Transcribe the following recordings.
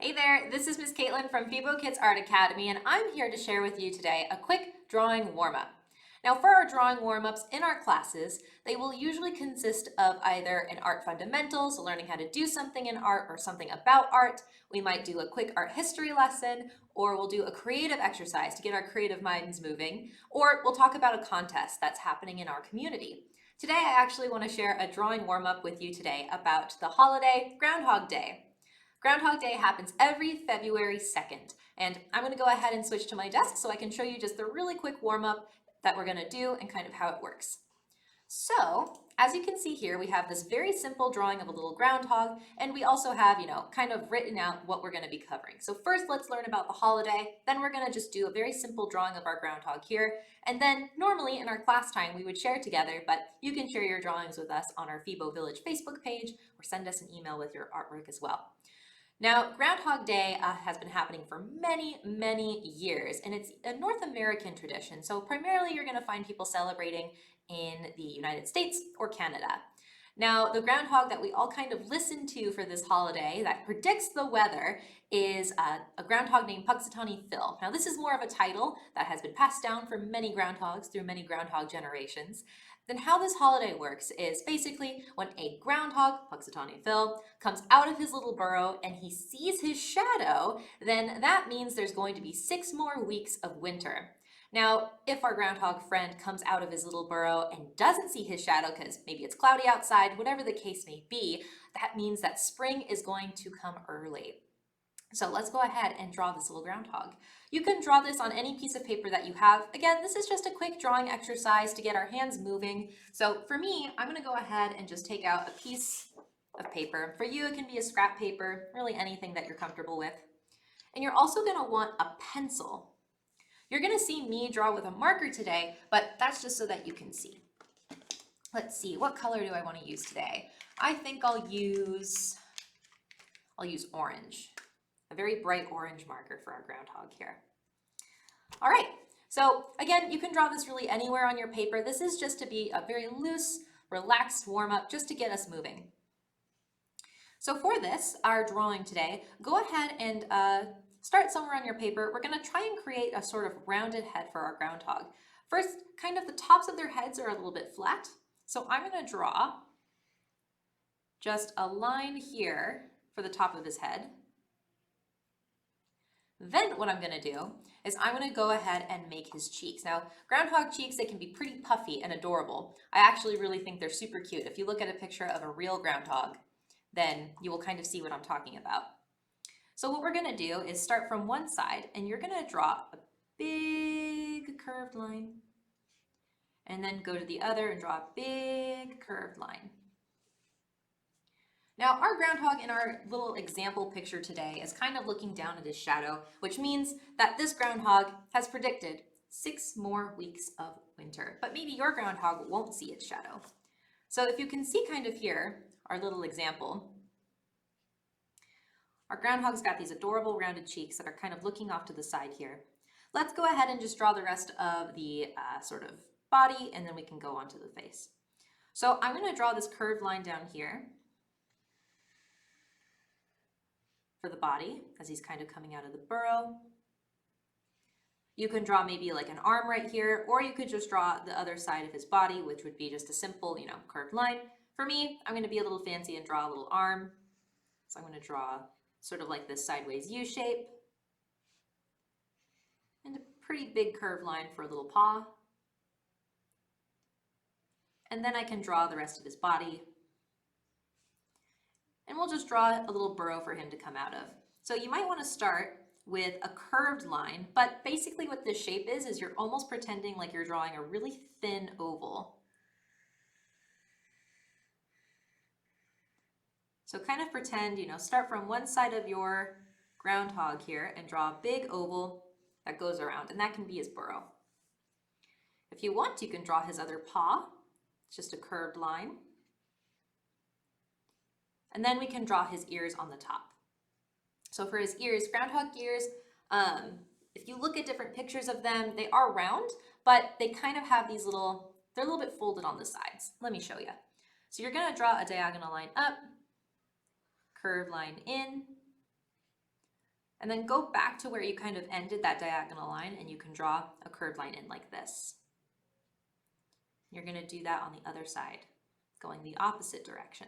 Hey there, this is Miss Caitlin from Febo Kids Art Academy, and I'm here to share with you today a quick drawing warm-up. Now, for our drawing warm-ups in our classes, they will usually consist of either an art fundamentals, so learning how to do something in art or something about art. We might do a quick art history lesson, or we'll do a creative exercise to get our creative minds moving, or we'll talk about a contest that's happening in our community. Today, I actually want to share a drawing warm-up with you today about the holiday Groundhog Day. Groundhog Day happens every February 2nd, and I'm going to go ahead and switch to my desk so I can show you just the really quick warm-up that we're going to do and kind of how it works. So, as you can see here, we have this very simple drawing of a little groundhog, and we also have, kind of written out what we're going to be covering. So first, let's learn about the holiday, then we're going to just do a very simple drawing of our groundhog here, and then normally in our class time we would share together, but you can share your drawings with us on our Febo Village Facebook page, or send us an email with your artwork as well. Now, Groundhog Day has been happening for many, many years, and it's a North American tradition. So primarily you're going to find people celebrating in the United States or Canada. Now, the groundhog that we all kind of listen to for this holiday that predicts the weather is a groundhog named Punxsutawney Phil. Now, this is more of a title that has been passed down for many groundhogs through many groundhog generations. Then how this holiday works is basically when a groundhog, Punxsutawney Phil, comes out of his little burrow and he sees his shadow, then that means there's going to be 6 more weeks of winter. Now, if our groundhog friend comes out of his little burrow and doesn't see his shadow because maybe it's cloudy outside, whatever the case may be, that means that spring is going to come early. So let's go ahead and draw this little groundhog. You can draw this on any piece of paper that you have. Again, this is just a quick drawing exercise to get our hands moving. So for me, I'm going to go ahead and just take out a piece of paper. For you, it can be a scrap paper, really anything that you're comfortable with. And you're also going to want a pencil. You're going to see me draw with a marker today, but that's just so that you can see. Let's see, what color do I want to use today? I think I'll use orange. A very bright orange marker for our groundhog here. All right, so again, you can draw this really anywhere on your paper. This is just to be a very loose, relaxed warm-up just to get us moving. So for this, our drawing today, go ahead and start somewhere on your paper. We're going to try and create a sort of rounded head for our groundhog. First, kind of the tops of their heads are a little bit flat. So I'm going to draw just a line here for the top of his head. Then what I'm going to do is I'm going to go ahead and make his cheeks. Now, groundhog cheeks, they can be pretty puffy and adorable. I actually really think they're super cute. If you look at a picture of a real groundhog, then you will kind of see what I'm talking about. So what we're going to do is start from one side, and you're going to draw a big curved line, and then go to the other and draw a big curved line. Now, our groundhog in our little example picture today is kind of looking down at his shadow, which means that this groundhog has predicted 6 more weeks of winter. But maybe your groundhog won't see its shadow. So if you can see kind of here, our little example, our groundhog's got these adorable rounded cheeks that are kind of looking off to the side here. Let's go ahead and just draw the rest of the sort of body, and then we can go on to the face. So I'm going to draw this curved line down here for the body as he's kind of coming out of the burrow. You can draw maybe like an arm right here, or you could just draw the other side of his body, which would be just a simple, curved line. For me, I'm going to be a little fancy and draw a little arm. So I'm going to draw sort of like this sideways U shape and a pretty big curved line for a little paw. And then I can draw the rest of his body. And we'll just draw a little burrow for him to come out of. So you might want to start with a curved line, but basically what this shape is you're almost pretending like you're drawing a really thin oval. So kind of pretend, start from one side of your groundhog here and draw a big oval that goes around, and that can be his burrow. If you want, you can draw his other paw. It's just a curved line. And then we can draw his ears on the top. So for his ears, groundhog ears, if you look at different pictures of them, they are round, but they kind of have these they're a little bit folded on the sides. Let me show you. So you're going to draw a diagonal line up, curved line in, And then go back to where you kind of ended that diagonal line, and you can draw a curved line in like this. You're going to do that on the other side, going the opposite direction.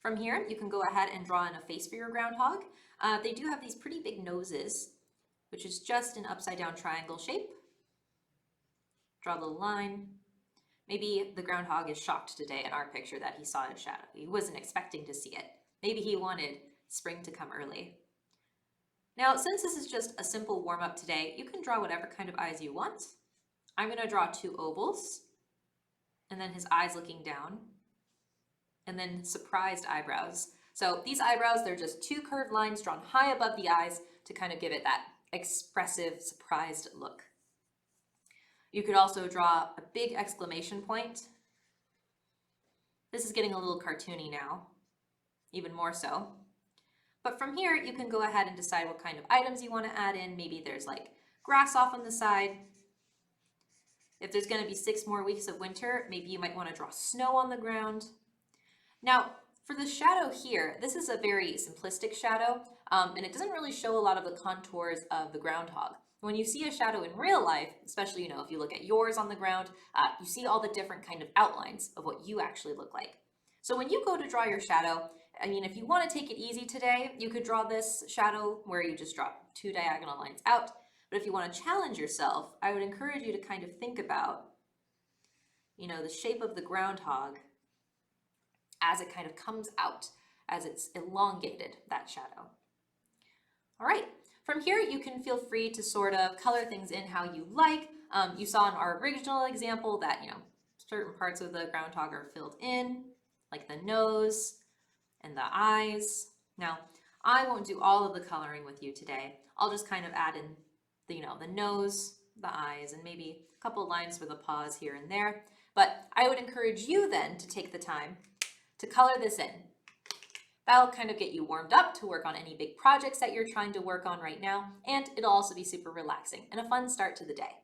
From here, you can go ahead and draw in a face for your groundhog. They do have these pretty big noses, which is just an upside down triangle shape. Draw a little line. Maybe the groundhog is shocked today in our picture that he saw a shadow. He wasn't expecting to see it. Maybe he wanted spring to come early. Now, since this is just a simple warm-up today, you can draw whatever kind of eyes you want. I'm going to draw 2 ovals, and then his eyes looking down, and then surprised eyebrows. So these eyebrows, they're just 2 curved lines drawn high above the eyes to kind of give it that expressive, surprised look. You could also draw a big exclamation point. This is getting a little cartoony now, even more so. But from here, you can go ahead and decide what kind of items you want to add in. Maybe there's like grass off on the side. If there's going to be 6 more weeks of winter, maybe you might want to draw snow on the ground. Now, for the shadow here, this is a very simplistic shadow, and it doesn't really show a lot of the contours of the groundhog. When you see a shadow in real life, especially, if you look at yours on the ground, you see all the different kind of outlines of what you actually look like. So when you go to draw your shadow, if you want to take it easy today, you could draw this shadow where you just draw 2 diagonal lines out. But if you want to challenge yourself, I would encourage you to kind of think about, the shape of the groundhog as it kind of comes out, as it's elongated, that shadow. All right. From here, you can feel free to sort of color things in how you like. You saw in our original example that, certain parts of the groundhog are filled in, like the nose and the eyes. Now, I won't do all of the coloring with you today. I'll just kind of add in the nose, the eyes, and maybe a couple lines for the paws here and there. But I would encourage you then to take the time to color this in. That'll kind of get you warmed up to work on any big projects that you're trying to work on right now, and it'll also be super relaxing and a fun start to the day.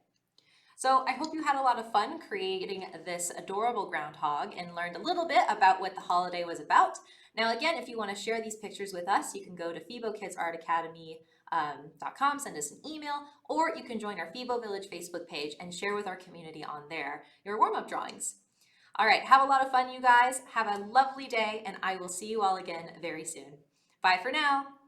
So I hope you had a lot of fun creating this adorable groundhog and learned a little bit about what the holiday was about. Now again, if you want to share these pictures with us, you can go to FeboKidsArtAcademy.com, send us an email, or you can join our Febo Village Facebook page and share with our community on there your warm-up drawings. All right, have a lot of fun, you guys. Have a lovely day, and I will see you all again very soon. Bye for now.